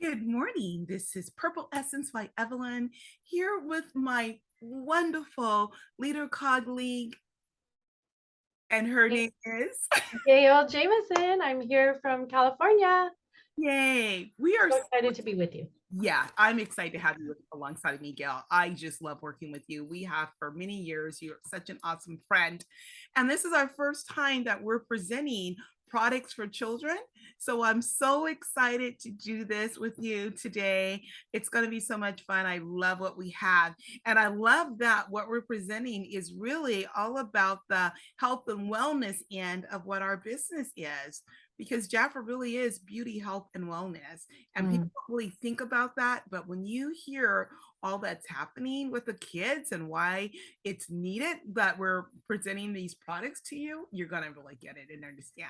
Good morning. This is Purple Essence by Evelyn here with my wonderful leader colleague, and her name is Gail Jameson. I'm here from California. Yay. We are So excited to be with you. Yeah, I'm excited to have you alongside me, Gail. I just love working with you. We have for many years. You're such an awesome friend. And this is our first time that we're presenting products for children. So I'm so excited to do this with you today. It's going to be so much fun. I love what we have. And I love that what we're presenting is really all about the health and wellness end of what our business is. Because Jaffa really is beauty, health, and wellness. And people don't really think about that. But when you hear all that's happening with the kids and why it's needed that we're presenting these products to you, you're going to really get it and understand.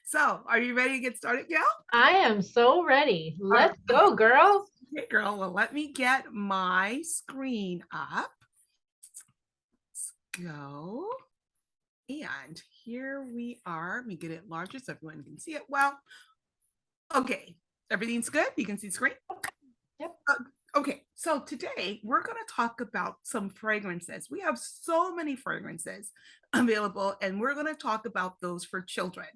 So, are you ready to get started, Gail? I am so ready. All right. Let's go, girl. Okay, girl. Well, let me get my screen up. Let's go. And here we are. Let me get it larger so everyone can see it well. Okay, everything's good. You can see the screen. Yep. Okay, so today we're going to talk about some fragrances. We have so many fragrances available, and we're going to talk about those for children.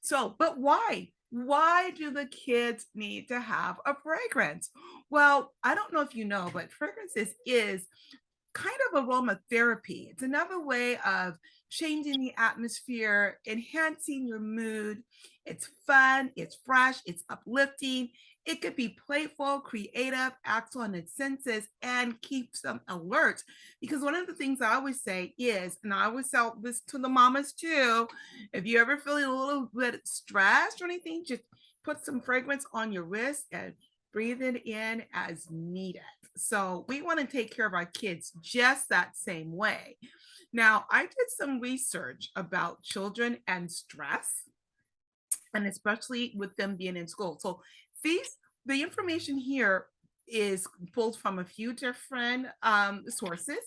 So, but why? Why do the kids need to have a fragrance? Well, I don't know if you know, but fragrances is kind of aromatherapy. It's another way of changing the atmosphere, enhancing your mood. It's fun, it's fresh, it's uplifting. It could be playful, creative, acts on its senses, and keeps them alert. Because one of the things I always say is, and I always tell this to the mamas too, if you ever feeling a little bit stressed or anything, just put some fragrance on your wrist and breathe it in as needed. So we want to take care of our kids just that same way. Now, I did some research about children and stress, and especially with them being in school. So the information here is pulled from a few different sources,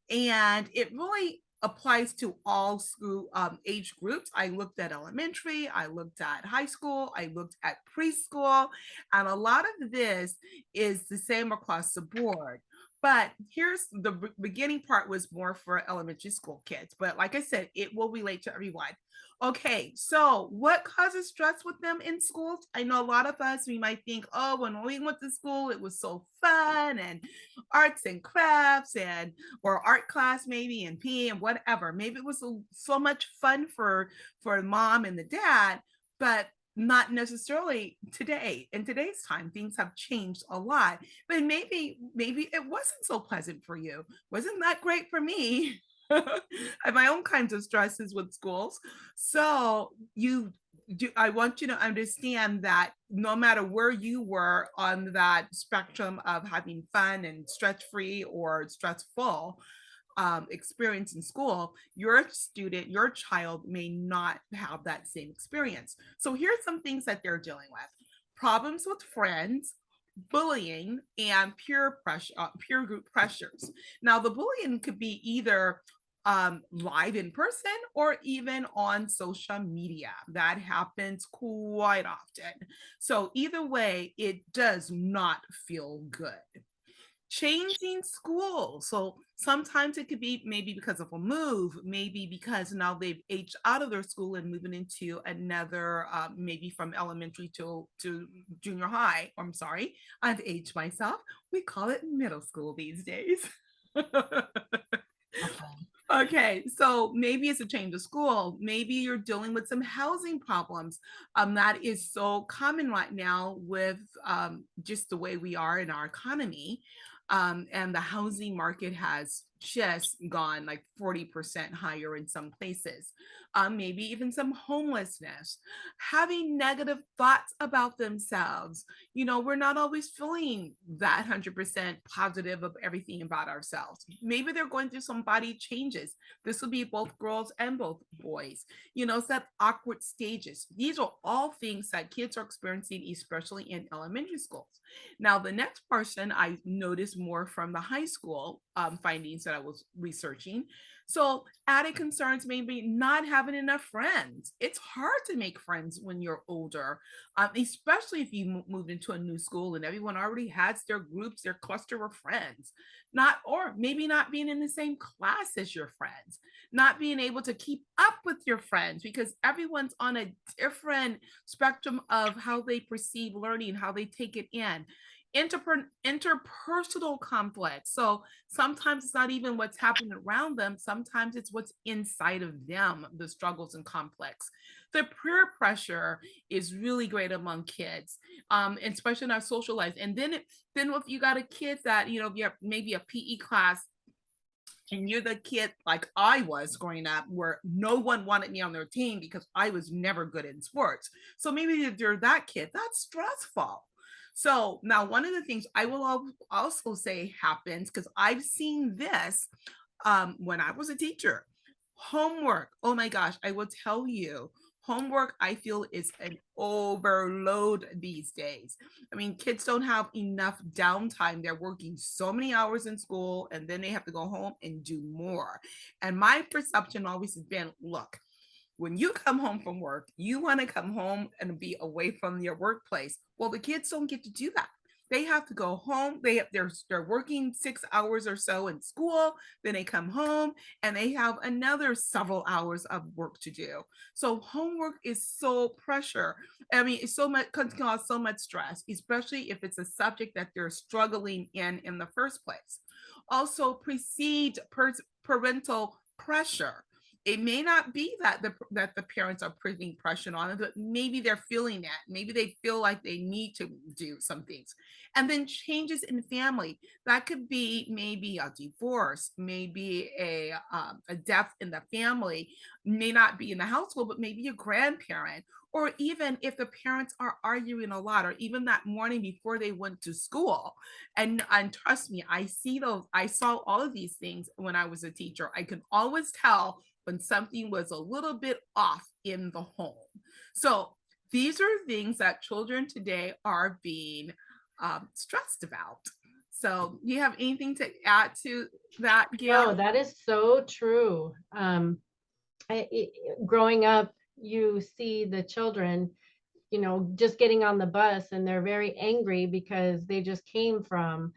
and it really applies to all school age groups. I looked at elementary, I looked at high school, I looked at preschool, and a lot of this is the same across the board. But here's the beginning part was more for elementary school kids. But like I said, it will relate to everyone. Okay, so what causes stress with them in schools? I know a lot of us, we might think, oh, when we went to school, it was so fun and arts and crafts and or art class maybe and PE and whatever. Maybe it was so much fun for mom and the dad, but not necessarily today. In today's time, things have changed a lot. But maybe it wasn't so pleasant for you. Wasn't that great for me? I have my own kinds of stresses with schools. So I want you to understand that no matter where you were on that spectrum of having fun and stress-free or stressful experience in school, your student, your child may not have that same experience. So here's some things that they're dealing with: problems with friends, bullying, and peer pressure, peer group pressures. Now, the bullying could be either live in person or even on social media. That happens quite often. So either way, it does not feel good. Changing schools. So sometimes it could be maybe because of a move, maybe because now they've aged out of their school and moving into another, maybe from elementary to junior high. I'm sorry, I've aged myself. We call it middle school these days. Okay. Okay, so maybe it's a change of school. Maybe you're dealing with some housing problems. That is so common right now with just the way we are in our economy. And the housing market has just gone like 40% higher in some places. Maybe even some homelessness, having negative thoughts about themselves. You know, we're not always feeling that 100% positive of everything about ourselves. Maybe they're going through some body changes. This will be both girls and both boys. You know, it's that awkward stages. These are all things that kids are experiencing, especially in elementary schools. Now, the next person I noticed more from the high school findings that I was researching. So added concerns maybe not having enough friends. It's hard to make friends when you're older, especially if you moved into a new school and everyone already has their groups, their cluster of friends. Not, or maybe not being in the same class as your friends, not being able to keep up with your friends because everyone's on a different spectrum of how they perceive learning, how they take it in. Interpersonal conflicts. So sometimes it's not even what's happening around them, sometimes it's what's inside of them, the struggles and conflicts. The peer pressure is really great among kids, especially in our social lives. And then if you got a kid that, you know, you have maybe a PE class and you're the kid like I was growing up, where no one wanted me on their team because I was never good in sports. So maybe if you're that kid, that's stressful. So now one of the things I will also say happens, because I've seen this when I was a teacher, homework. Oh my gosh, I will tell you, homework I feel is an overload these days. I mean, kids don't have enough downtime. They're working so many hours in school and then they have to go home and do more. And my perception always has been, look, when you come home from work, you want to come home and be away from your workplace. Well, the kids don't get to do that. They have to go home. They're working 6 hours or so in school. Then they come home and they have another several hours of work to do. So homework is so pressure. I mean, it's so much, can cause so much stress, especially if it's a subject that they're struggling in the first place. Also, precede parental pressure. It may not be that the parents are putting pressure on it, but maybe they're feeling that. Maybe they feel like they need to do some things. And then changes in family. That could be maybe a divorce, maybe a death in the family, may not be in the household, but maybe a grandparent, or even if the parents are arguing a lot, or even that morning before they went to school. And trust me, I saw all of these things when I was a teacher. I could always tell when something was a little bit off in the home. So these are things that children today are being stressed about. So do you have anything to add to that, Gail? No, that is so true. Growing up, you see the children, just getting on the bus and they're very angry because they just came from,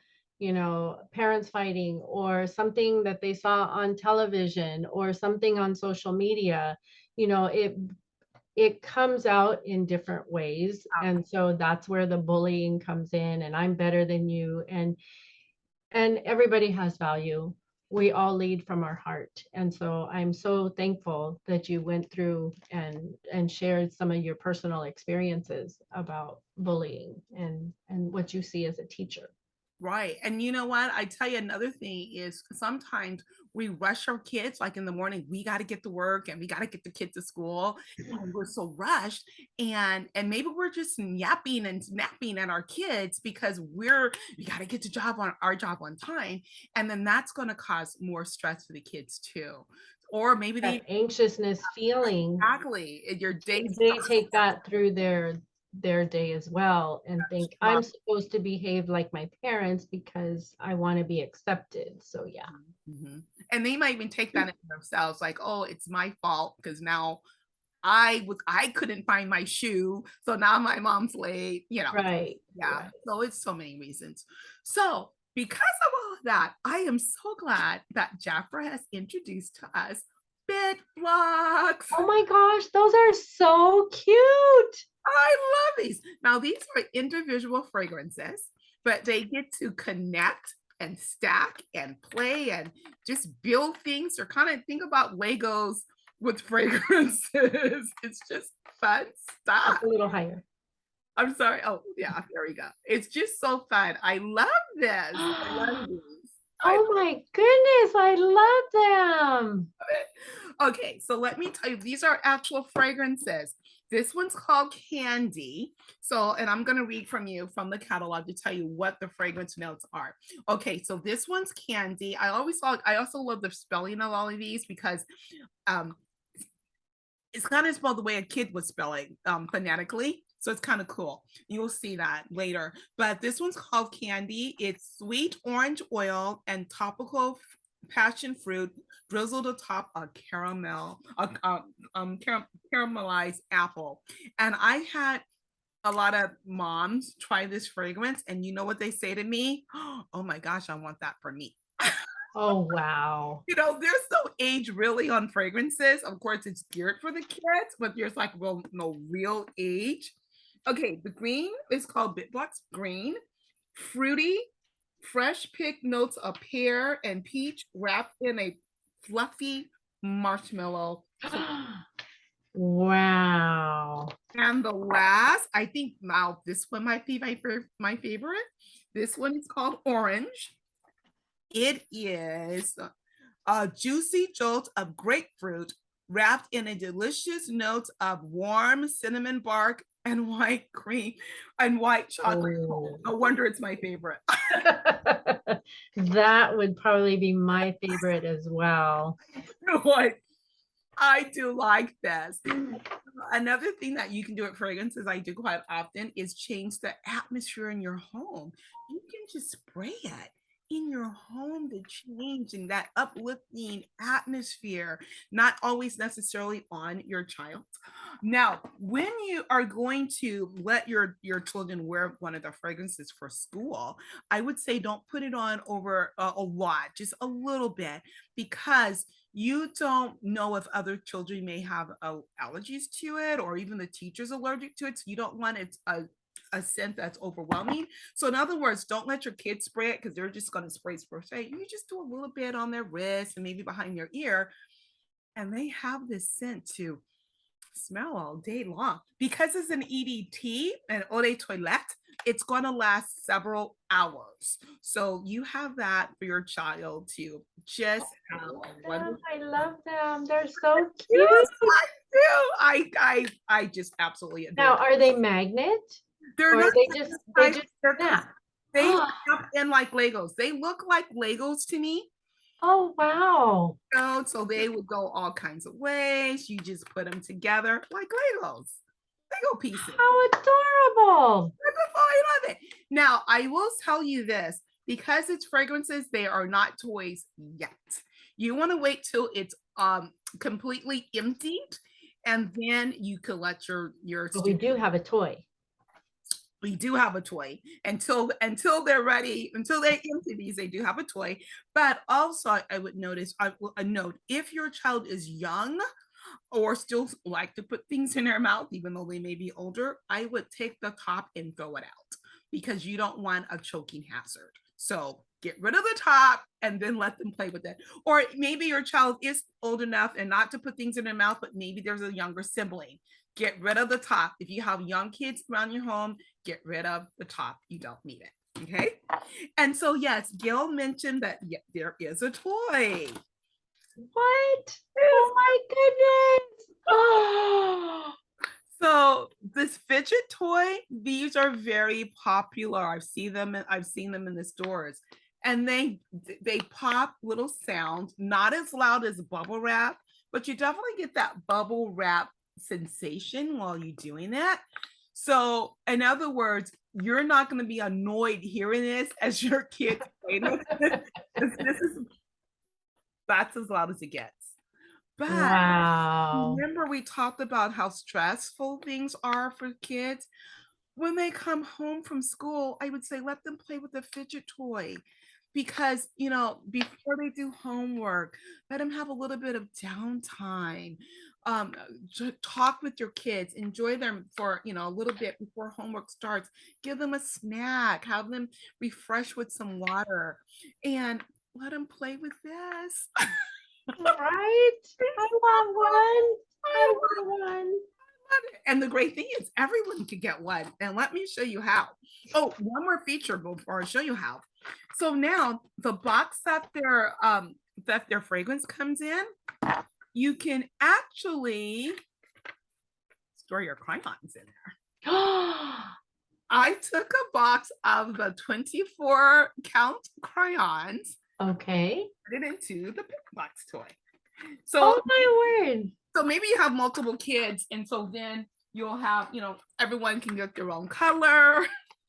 parents fighting or something that they saw on television or something on social media. It comes out in different ways. And so that's where the bullying comes in, and I'm better than you. And everybody has value. We all lead from our heart. And so I'm so thankful that you went through and shared some of your personal experiences about bullying and what you see as a teacher. Right. And you know what? I tell you, another thing is sometimes we rush our kids, like in the morning, we got to get to work and we got to get the kid to school. And we're so rushed. And maybe we're just yapping and snapping at our kids because we got to get the job on our job on time. And then that's going to cause more stress for the kids too. Or maybe That they anxiousness feeling, exactly your day they take that through their day as well and think I'm starts. supposed to behave like my parents because I want to be accepted. So yeah. Mhm. And they might even take that in themselves, like, oh, it's my fault because now I couldn't find my shoe, so now my mom's late, you know. Right. Yeah. Right. So it's so many reasons. So because of all of that, I am so glad that Jaffer has introduced to us BitBlox. Oh my gosh, those are so cute. I love these. Now, these are individual fragrances, but they get to connect and stack and play and just build things, or kind of think about Legos with fragrances. It's just fun stuff. Up a little higher. I'm sorry. Oh, yeah, there we go. It's just so fun. I love this. I love these. I Oh my goodness, I love them. love it. Okay, so let me tell you, these are actual fragrances. This one's called Candy. So, and I'm going to read from the catalog to tell you what the fragrance notes are. Okay, so this one's Candy. I also love the spelling of all of these because um, it's kind of spelled the way a kid was spelling phonetically. So it's kind of cool. You'll see that later. But this one's called Candy. It's sweet orange oil and passion fruit, drizzled atop a caramelized apple. And I had a lot of moms try this fragrance, and you know what they say to me? Oh my gosh, I want that for me. Oh, wow. There's no age really on fragrances. Of course, it's geared for the kids, but there's like no real age. Okay, the green is called BitBlox Green. Fruity, fresh picked notes of pear and peach wrapped in a fluffy marshmallow. Wow. And the last, I think now this one might be my favorite. This one is called Orange. It is a juicy jolt of grapefruit wrapped in a delicious note of warm cinnamon bark and white cream and white chocolate. Oh. No wonder it's my favorite. That would probably be my favorite as well. What I do like this. Another thing that you can do at fragrances, I do quite often, is change the atmosphere in your home. You can just spray it in your home to change in that uplifting atmosphere, not always necessarily on your child. Now, when you are going to let your children wear one of the fragrances for school, I would say don't put it on over a lot, just a little bit, because you don't know if other children may have allergies to it, or even the teacher's allergic to it. So you don't want it a scent that's overwhelming. So in other words, don't let your kids spray it because they're just going to spray. You just do a little bit on their wrist and maybe behind their ear, and they have this scent to smell all day long. Because it's an EDT, an eau de toilette, it's going to last several hours. So you have that for your child to just have a wonderful. I love them. They're so Yes, cute. I do. I just absolutely adore Now, them. are they magnet They're or are not they just they're snap? they wrap in like Legos. They look like Legos to me. Oh, wow. So they would go all kinds of ways. You just put them together like Legos, Lego pieces. How adorable. I love it. Now, I will tell you this, because it's fragrances, they are not toys yet. You want to wait till it's completely emptied, and then you can let your But we students. do have a toy. We do have a toy until they're ready, until they empty these, they do have a toy. But also I would notice, a note, if your child is young or still like to put things in their mouth, even though they may be older, I would take the top and throw it out, because you don't want a choking hazard. So get rid of the top and then let them play with it. Or maybe your child is old enough and not to put things in their mouth, but maybe there's a younger sibling. Get rid of the top. If you have young kids around your home, get rid of the top. You don't need it. Okay. And so, yes, Gail mentioned that there is a toy. What? Oh my goodness. Oh, So this fidget toy, these are very popular. I've seen them in the stores. And they pop little sounds, not as loud as bubble wrap, but you definitely get that bubble wrap sensation while you're doing it. So in other words, you're not going to be annoyed hearing this as your kids play this. This is That's as loud as it gets. But wow. remember, we talked about how stressful things are for kids. When they come home from school, I would say let them play with a fidget toy, because, before they do homework, let them have a little bit of downtime. Um, Talk with your kids, enjoy them for, a little bit before homework starts. Give them a snack, have them refresh with some water, and let them play with this. Right? I want one. I want one. And the great thing is everyone can get one. And let me show you how. Oh, one more feature before I show you how. So now the box that their fragrance comes in, you can actually store your crayons in there. I took a box of the 24 count crayons, Okay. put it into the BitBlox toy. Oh my word. So maybe you have multiple kids, and so then you'll have, everyone can get their own color.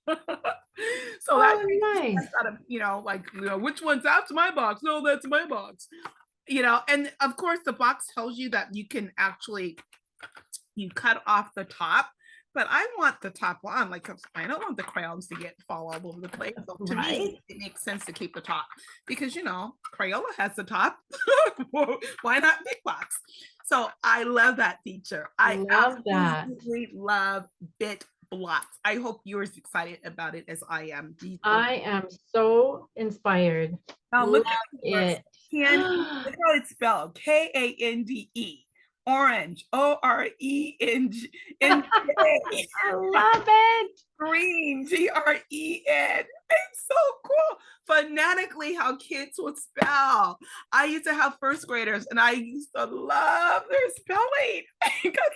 So that Oh, takes the stress nice. out of, like, which one's that's my box? No, that's my box. And of course the box tells you that you can actually you cut off the top, but I want the top on, like, 'cause I don't want the crayons to get fall all over the place. So to Right? me, it makes sense to keep the top because Crayola has the top. Why not BitBlox? So I love that feature. I Love that. absolutely love BitBlox. I hope you're as excited about it as I am. These are I am so inspired. now Love look at yours. it. Candy. Look how it's spelled. Kande. Orange. Orange. I love it. Green. Gren. It's so cool. Phonetically, how kids would spell. I used to have first graders, and I used to love their spelling because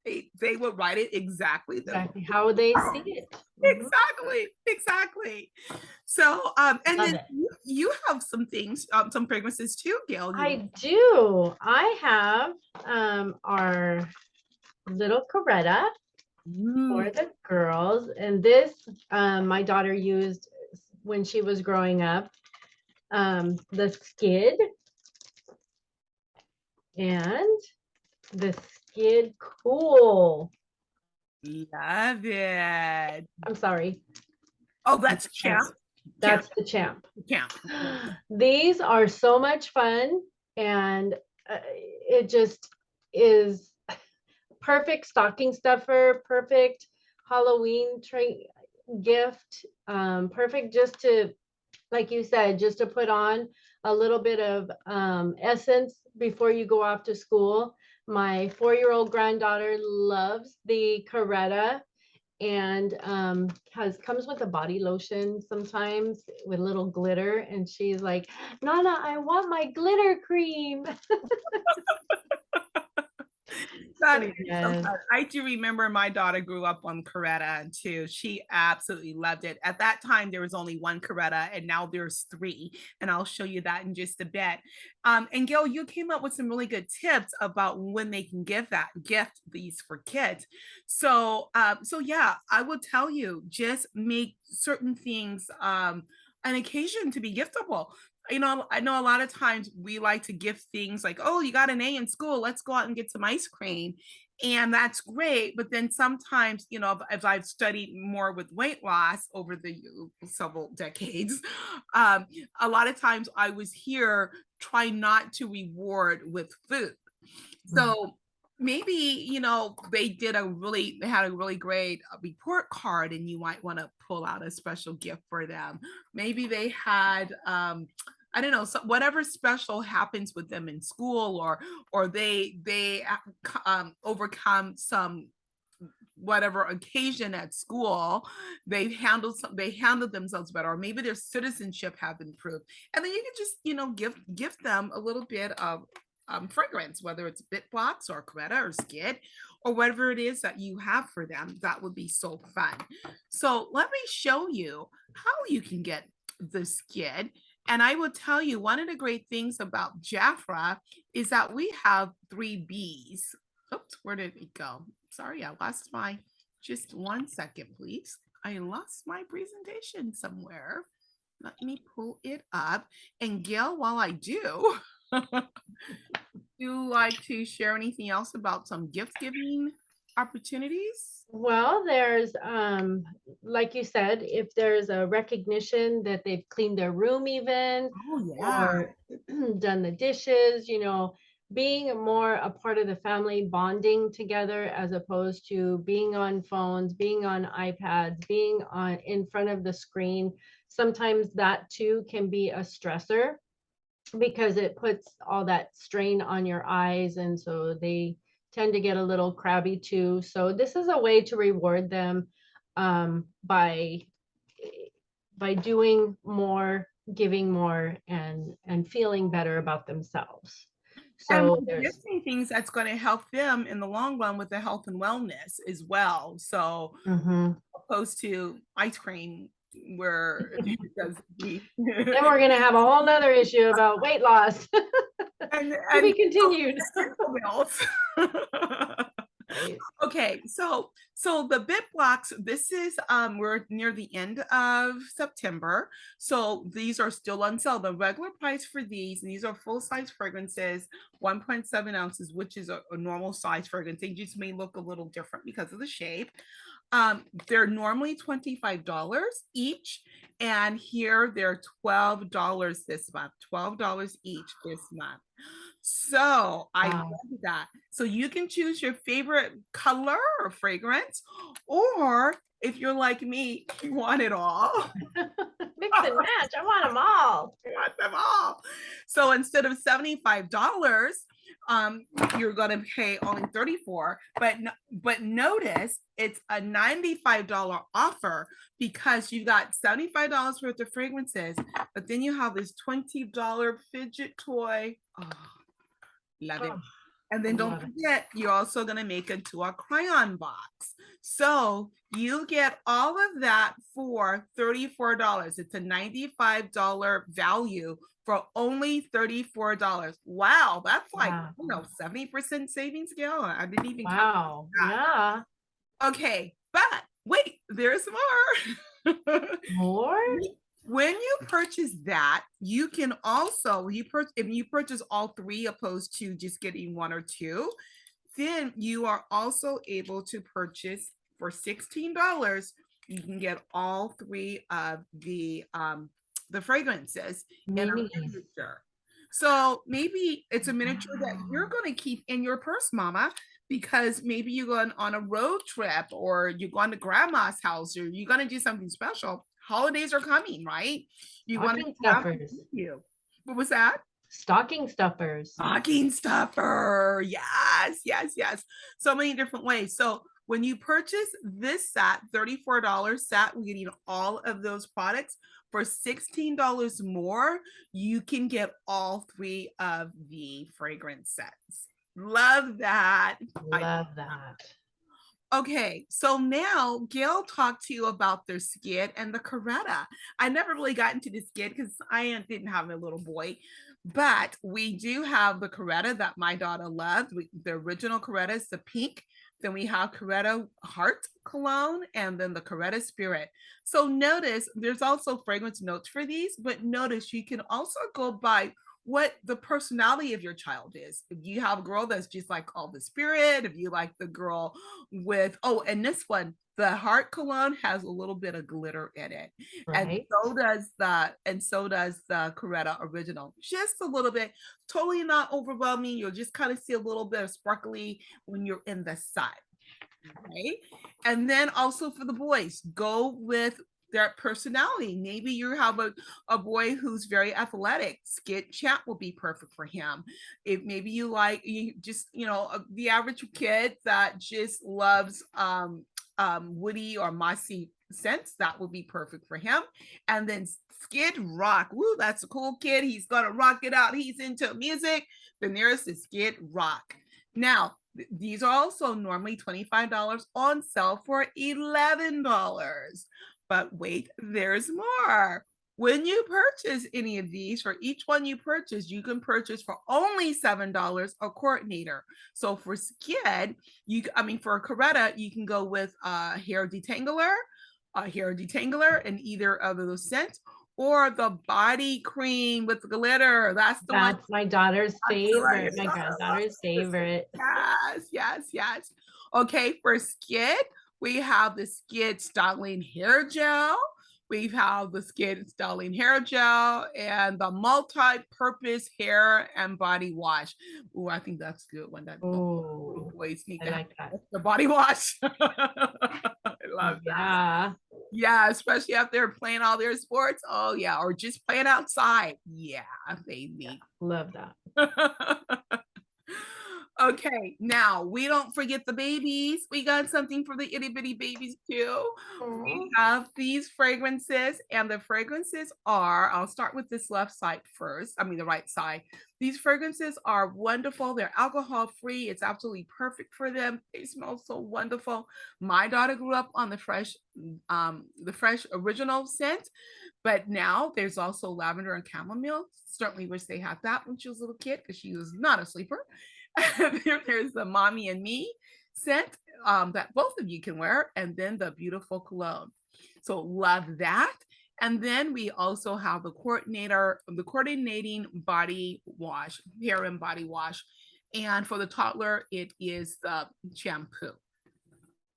they would write it exactly the Exactly how they see it. Mhm. exactly. So, and Love then it. you have some things, some fragrances too, Gail. I do. I have our little Coretta for Mm, the girls, and this my daughter used when she was growing up. The Skid and the Skid Cool. love it. I'm sorry. Oh, that's champ. Champ. That's the Champ. Champ. These are so much fun, and it just is perfect stocking stuffer, perfect Halloween gift, perfect just to, like you said, just to put on a little bit of essence before you go off to school. My 4-year-old granddaughter loves the Coretta, and comes with a body lotion sometimes with a little glitter, and she's like, Nana, I want my glitter cream. That So is so yes. fun. I do remember my daughter grew up on Coretta too. She absolutely loved it. At that time, there was only one Coretta, and now there's three. And I'll show you that in just a bit. And Gail, you came up with some really good tips about when they can gift these for kids. So yeah, I will tell you, just make certain things an occasion to be giftable. I know a lot of times we like to gift things like, oh, you got an A in school, let's go out and get some ice cream. And that's great. But then sometimes, as I've studied more with weight loss over the several decades, a lot of times I was here try not to reward with food. So maybe, they had a really great report card and you might want to pull out a special gift for them. Maybe they had I don't know, so whatever special happens with them in school, or they overcome some whatever occasion at school, they handled themselves better, or maybe their citizenship have improved, and then you can just gift them a little bit of fragrance, whether it's BitBlox or Coretta or Skid or whatever it is that you have for them. That would be so fun. So let me show you how you can get the Skid. And I will tell you, one of the great things about Jafra is that we have 3 Bs. Oops, where did it go? Sorry, I lost just 1 second, please. I lost my presentation somewhere. Let me pull it up. And Gail, while I do, you like to share anything else about some gift giving opportunities? Well, there's like you said, if there's a recognition that they've cleaned their room even, Oh, yeah. or done the dishes, being more a part of the family, bonding together as opposed to being on phones, being on iPads, being on in front of the screen. Sometimes that too can be a stressor because it puts all that strain on your eyes, and so they tend to get a little crabby too. So this is a way to reward them by doing more, giving more, and feeling better about themselves. And So by there's gifting things that's going to help them in the long run with the health and wellness as well. So Mhm. opposed to ice cream where it does be Then we're gonna have a whole nother issue about weight loss. and To be continued. medical bills. Right. Okay, so the BitBlox, this is we're near the end of September. So these are still on sale. The regular price for these are full-size fragrances, 1.7 ounces, which is a normal size fragrance. They just may look a little different because of the shape. They're normally $25 each, and here they're $12 this month, $12 each this month. So I Wow. love that. So you can choose your favorite color or fragrance, or if you're like me, you want it all. Mix and match. I want them all. Want them all. So instead of $75, you're gonna pay only 34, but notice it's a $95 offer because you got $75 worth of fragrances, but then you have this $20 fidget toy. Oh, love it. Oh, And I then don't love it. forget, you're also going to make it to a crayon box. So you get all of that for $34. It's a $95 value for only $34. Wow, that's like, Wow. 70% savings, Gail. I didn't even count Wow. that. Yeah. Okay, but wait, there's more. More? When you purchase that, you can also if you purchase all three opposed to just getting one or two, then you are also able to purchase for $16. You can get all three of the fragrances in a Minis. miniature. So maybe it's a miniature that you're Wow. going to keep in your purse, Mama, because maybe you're going on a road trip or you're going to grandma's house or you're going to do something special. Holidays are coming, right? You want to Stocking have them stuffers. with you. What was that? Stocking stuffers. Stocking stuffer. Yes, yes, yes. So many different ways. So when you purchase this set, $34 set, we're getting all of those products for $16 more. You can get all three of the fragrance sets. Love that. I Love that. Okay, so now Gail talked to you about their skid and the Coretta. I never really got into the skid because I didn't have a little boy, but we do have the Coretta that my daughter loved. The original Coretta is the pink. Then we have Coretta Heart Cologne and then the Coretta Spirit. So notice there's also fragrance notes for these, but notice you can also go by what the personality of your child is. If you have a girl that's just like all the spirit, if you like the girl with, oh, and this one, the heart cologne has a little bit of glitter in it. And Right. so does the Coretta original. Just a little bit, totally not overwhelming. You'll just kind of see a little bit of sparkly when you're in the sun. Right. And then also for the boys, go with their personality. Maybe you have a boy who's very athletic. Skid Chat will be perfect for him. If maybe you like you just, the average kid that just loves woody or mossy scents, that will be perfect for him. And then Skid Rock. Woo, that's a cool kid. He's gonna rock it out. He's into music. Then there's the Skid Rock. Now, these are also normally $25 on sale for $11. But wait, there's more. When you purchase any of these, for each one you purchase, you can purchase for only $7 a coordinator. So for Skid, for a Coretta, you can go with a hair detangler, and either of those scents, or the body cream with glitter. That's the one. That's my daughter's That's right. favorite, my granddaughter's favorite. Yes, yes, yes. Okay, for Skid, we have the Skid Styling Hair Gel. We have the Skid Styling Hair Gel and the multi-purpose hair and body wash. Oh, I think that's a good one. That Oh, boys need I to have like that. the body wash. I love that. Yeah. Yeah, especially if they're playing all their sports. Oh yeah, or just playing outside. Yeah, they Yeah. need. Love that. Okay, now we don't forget the babies. We got something for the itty bitty babies too. We Aw. have these fragrances, and the fragrances are, I'll start with this left side first. The right side. These fragrances are wonderful. They're alcohol free. It's absolutely perfect for them. They smell so wonderful. My daughter grew up on the fresh original scent, but now there's also lavender and chamomile. Certainly wish they had that when she was a little kid because she was not a sleeper. There's the mommy and me scent that both of you can wear, and then the beautiful cologne. So love that. And then we also have the coordinating body wash, hair and body wash. And for the toddler, it is the shampoo.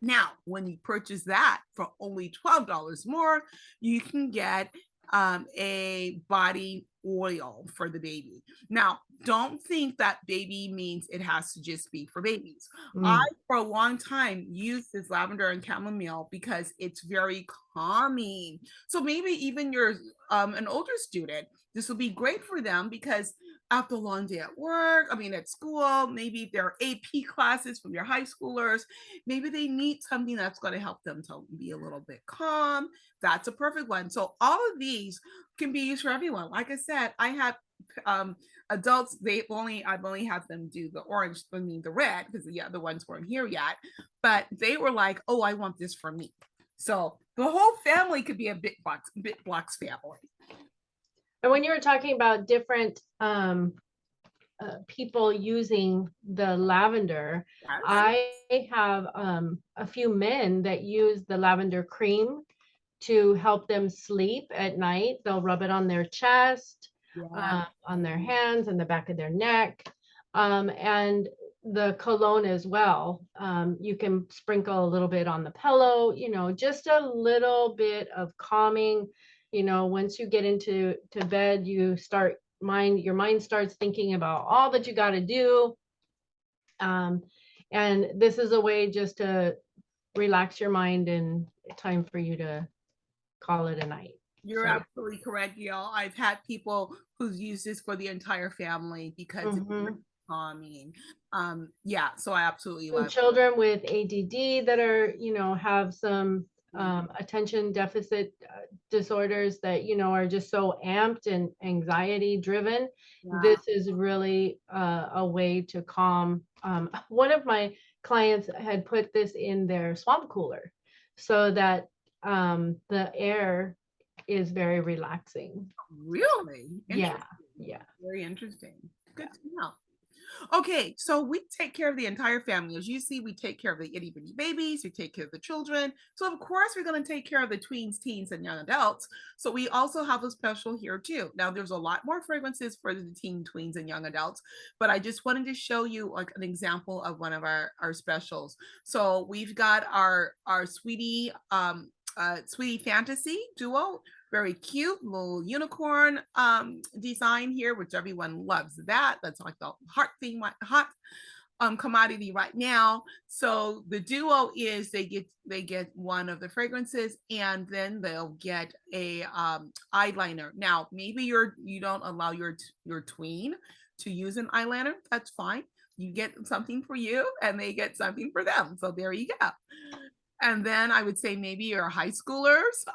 Now, when you purchase that for only $12 more, you can get a body oil for the baby. Now, don't think that baby means it has to just be for babies. I, Mm. for a long time, used this lavender and chamomile because it's very calming. So maybe even you're an older student, this will be great for them because after a long day at work, I mean, at school, maybe there are AP classes from your high schoolers, maybe they need something that's going to help them to be a little bit calm. That's a perfect one. So all of these can be used for everyone. Like I said, I have adults, I've only had them do the orange, I mean the red, because the other ones weren't here yet, but they were like, oh, I want this for me. So the whole family could be a BitBlox family. And when you were talking about different people using the lavender, Yes. I have a few men that use the lavender cream to help them sleep at night. They'll rub it on their chest, Yeah. on their hands, and the back of their neck, and the cologne as well. You can sprinkle a little bit on the pillow, just a little bit of calming. Once you get into bed, your mind starts thinking about all that you got to do. And this is a way just to relax your mind and time for you to call it a night. You're So, absolutely correct, Gail. I've had people who's used this for the entire family because it's very mhm. calming. Yeah, so I absolutely And love it. children with ADD that are, have some attention deficit disorders that, are just so amped and anxiety driven. Yeah. This is really a way to calm. One of my clients had put this in their swamp cooler so that the air is very relaxing. Really Yeah, interesting. yeah. Very interesting. Good to know. Okay, so we take care of the entire family. As you see, we take care of the itty bitty babies, we take care of the children. So, of course, we're going to take care of the tweens, teens, and young adults. So, we also have a special here too. Now, there's a lot more fragrances for the teen, tweens, and young adults, but I just wanted to show you like an example of one of our specials. So, we've got our Sweetie Fantasy duo, very cute little unicorn design here, which everyone loves. That's like the hot commodity right now. So the duo is they get one of the fragrances and then they'll get a eyeliner. Now maybe you don't allow your tween to use an eyeliner. That's fine. You get something for you and they get something for them. So there you go. And then I would say maybe your high schoolers,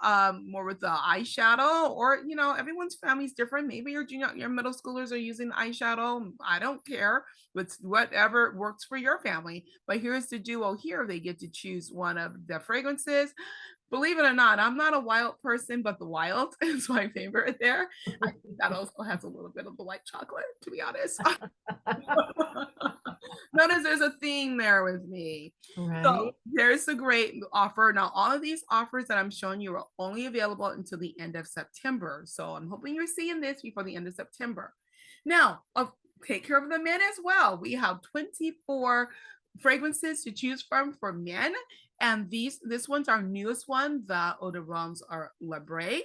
more with the eyeshadow, or everyone's family is different. Maybe your middle schoolers are using eyeshadow. I don't care. It's whatever works for your family. But here's the duo here. They get to choose one of the fragrances. Believe it or not, I'm not a wild person, but the wild is my favorite there. I think that also has a little bit of the white chocolate, to be honest. Notice there's a theme there with me. So Right. there's a great offer. Now, all of these offers that I'm showing you are only available until the end of September. So I'm hoping you're seeing this before the end of September. Now, take care of the men as well. We have 24 fragrances to choose from for men. And this one's our newest one. The eau de roses are Labre.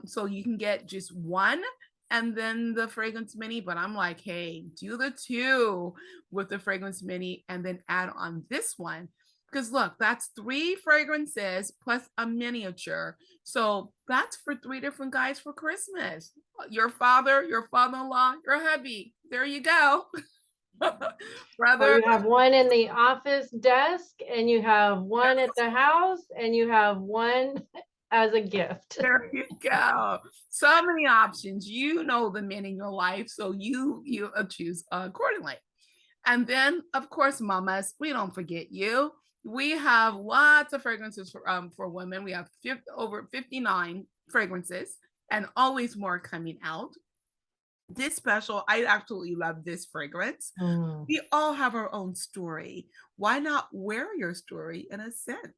So you can get just one and then the fragrance mini, but I'm like, hey, do the two with the fragrance mini and then add on this one. Because look, that's 3 fragrances plus a miniature. So that's for 3 different guys for Christmas. Your father, your father-in-law, your hubby. There you go. Or Brother, you have one in the office desk, and you have one at the house, and you have one as a gift. there you go. So many options. You know the men in your life, so you choose accordingly. And then, of course, mamas, we don't forget you. We have lots of fragrances for women. We have over 59 fragrances and always more coming out. This special, I absolutely love this fragrance. Mm. We all have our own story. Why not wear your story in a scent?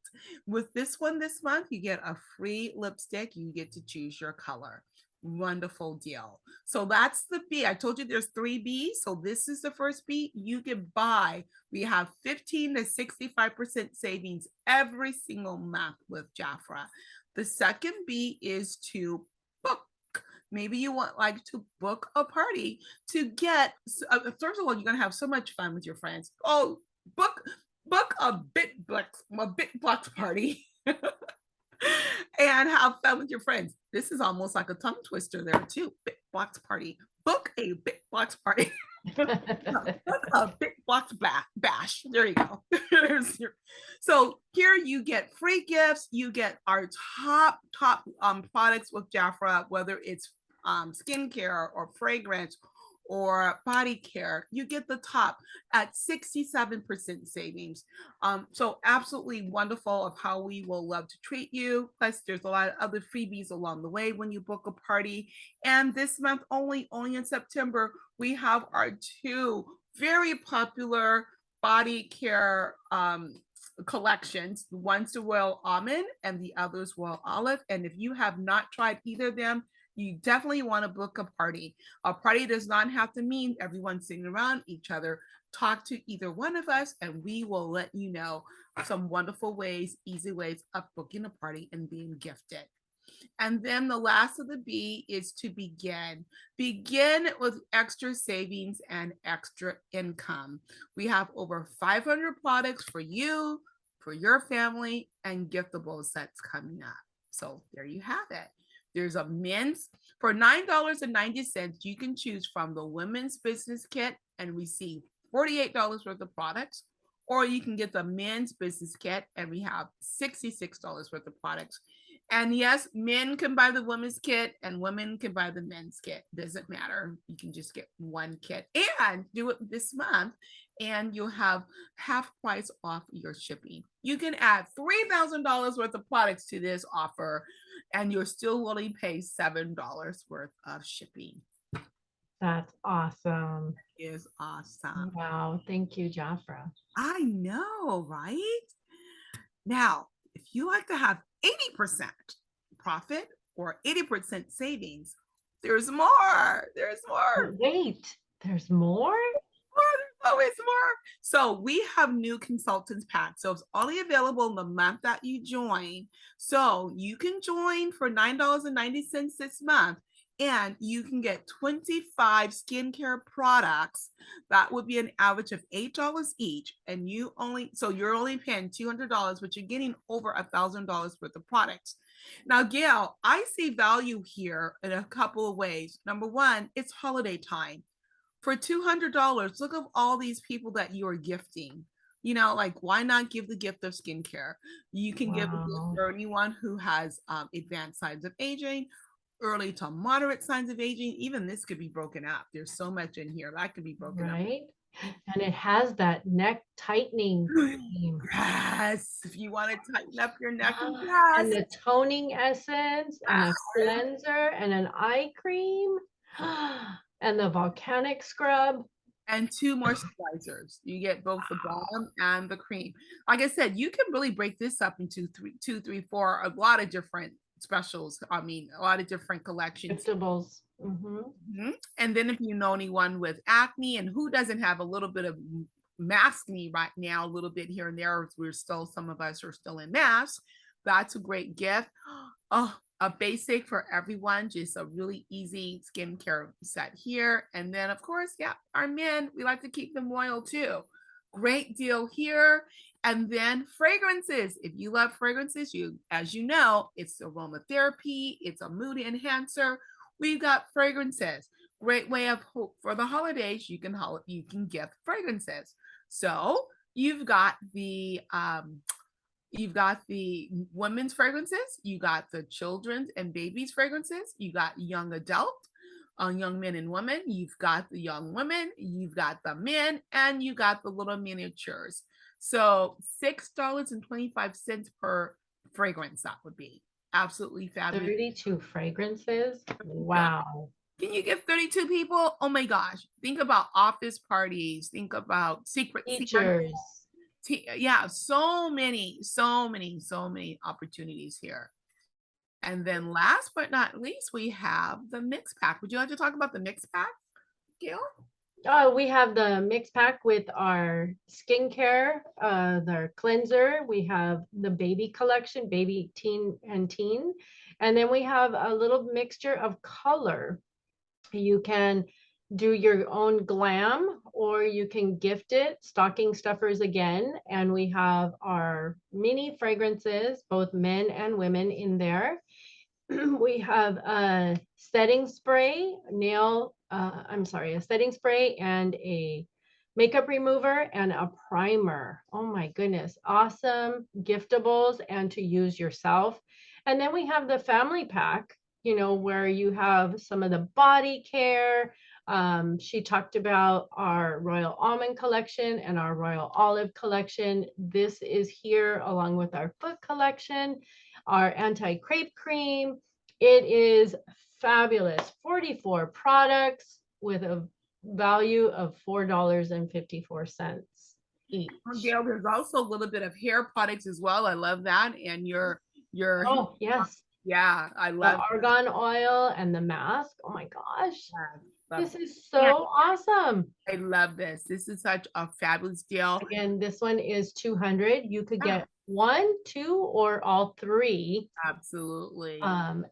With this one this month, you get a free lipstick. You get to choose your color. Wonderful deal. So that's the B. I told you there's three B's. So this is the first B. You can buy. We have 15 to 65% savings every single month with Jafra. The second B is to book. Maybe you want like to book a party to get first of all, you're gonna have so much fun with your friends. Oh, book book a BitBlox party and have fun with your friends. This is almost like a tongue twister there too. BitBlox party. Book a BitBlox party. Book a BitBlox bash. There you go. So here you get free gifts. You get our top products with Jafra, whether it's skincare or fragrance or body care. You get the top at 67% savings. So absolutely wonderful of how we will love to treat you. Plus, there's a lot of other freebies along the way when you book a party. And this month, only in September, we have our two very popular body care collections. One's the Royal Almond and the other's Royal Olive. And if you have not tried either of them, you definitely want to book a party. A party does not have to mean everyone sitting around each other. Talk to either one of us, and we will let you know some wonderful ways, easy ways of booking a party and being gifted. And then the last of the B is to begin. Begin with extra savings and extra income. We have over 500 products for you, for your family, and giftable sets coming up. So there you have it. There's a men's for $9.90. You can choose from the women's business kit and receive $48 worth of products, or you can get the men's business kit and we have $66 worth of products. And yes, men can buy the women's kit and women can buy the men's kit. Doesn't matter. You can just get one kit and do it this month, and you'll have half price off your shipping. You can add $3,000 worth of products to this offer, and you're still only pay $7 worth of shipping. That's awesome. Is awesome. Wow. Thank you, Jafra. I know, right? Now, if you like to have 80% profit or 80% savings, there's more. There's more. But wait, there's more? There's always more. So we have new consultants pack. So it's only available in the month that you join. So you can join for $9.90 this month, and you can get 25 skincare products. That would be an average of $8 each. And you're only paying $200, but you're getting over $1,000 worth of products. Now, Gail, I see value here in a couple of ways. Number one, it's holiday time. For $200, look at all these people that you are gifting. Like, why not give the gift of skincare? You can give a gift Wow. for anyone who has advanced signs of aging, early to moderate signs of aging. Even this could be broken up. There's so much in here that could be broken up. Right? And it has that neck tightening cream. Yes, if you want to tighten up your neck and And breast. the toning essence and a cleanser and an eye cream and the volcanic scrub. And two moisturizers. You get both the balm and the cream. Like I said, you can really break this up into two, three, four, a lot of different specials. I mean, a lot of different collections. Vegetables. Mm-hmm. And then if you know anyone with acne, and who doesn't have a little bit of maskne right now, a little bit here and there, some of us are still in masks. That's a great gift. Oh, a basic for everyone, just a really easy skincare set here. And then, of course, yeah, our men, we like to keep them loyal too. Great deal here. And then fragrances. If you love fragrances, as you know, it's aromatherapy, it's a mood enhancer. We've got fragrances. Great way of hope for the holidays. You can gift fragrances. So you've got the women's fragrances, you got the children's and babies fragrances, you got young adult, young men and women, you've got the young women, you've got the men, and you got the little miniatures. So $6.25 per fragrance, that would be absolutely fabulous. 32 fragrances. Wow. Can you get 32 people? Oh my gosh. Think about office parties. Think about secret. Teachers. Yeah, so many opportunities here. And then last but not least, we have the mix pack. Would you like to talk about the mix pack, Gail? Oh, we have the mix pack with our skincare, their cleanser. We have the baby collection, baby, teen, and teen. And then we have a little mixture of color. You can do your own glam or you can gift it, stocking stuffers again. And we have our mini fragrances, both men and women in there. We have a setting spray, a setting spray and a makeup remover and a primer. Oh my goodness, awesome giftables and to use yourself. And then we have the family pack, where you have some of the body care. She talked about our Royal Almond collection and our Royal Olive collection. This is here along with our foot collection, our anti-crepe cream. It is fabulous. 44 products with a value of $4.54 each. Gail, there's also a little bit of hair products as well. I love that. And your Oh, yes. yeah, I The love argan oil and the mask. Oh my gosh. that. Love This it. is Yeah, so awesome. I love this. This is such a fabulous deal. Again, this one is 200. You could Yeah, get one, two, or all three absolutely.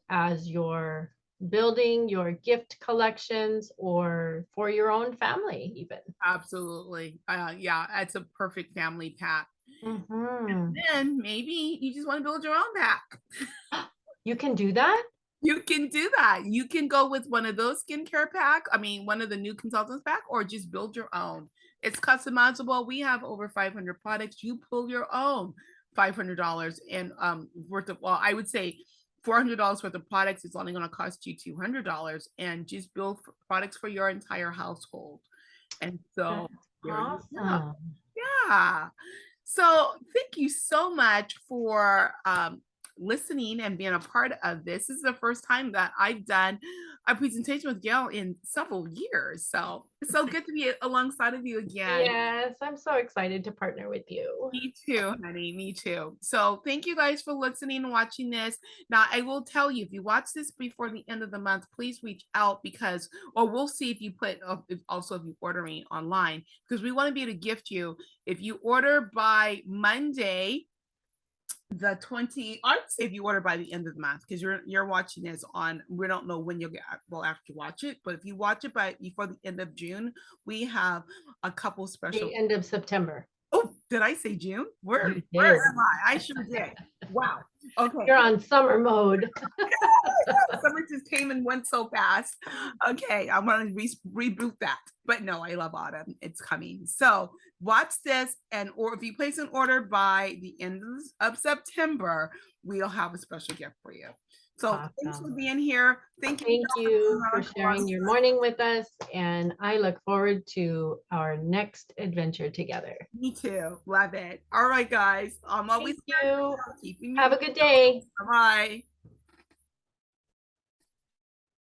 as your building your gift collections or for your own family even. Absolutely. Yeah, it's a perfect family pack. Mhm. Then maybe you just want to build your own pack. You can do that? You can do that. You can go with one of those skincare pack. I mean, one of the new consultants pack, or just build your own. It's customizable. We have over 500 products. You pull your own $500 and worth of. Well, I would say $400 worth of products is only going to cost you $200, and just build products for your entire household. And so That's there you go. awesome. Yeah. So thank you so much for listening and being a part of this. This is the first time that I've done a presentation with Gail in several years. So it's so good to be alongside of you again. Yes, I'm so excited to partner with you. Me too, honey. Me too. So thank you guys for listening and watching this. Now, I will tell you, if you watch this before the end of the month, please reach out because, or we'll see if you put, also if you ordering online, because we want to be able to gift you. If you order by Monday, the 20, I'd say if you order by the end of the month, because you're watching this on, we don't know when you'll get, well, after you watch it, but if you watch it by before the end of June, we have a couple special. The end of September. Oh, did I say June? Where You where did. am I sure did. Wow. Okay. You're on summer mode. Summer just came and went so fast. Okay, I'm gonna reboot that. But no, I love autumn. It's coming. So watch this, and or if you place an order by the end of September, we'll have a special gift for you. So thanks for Awesome. being here. Thank you. Thank you for sharing your morning with us, and I look forward to our next adventure together. Me too. Love it. All right, guys. I'm always Thank you. keeping you. Have a good day. Bye bye.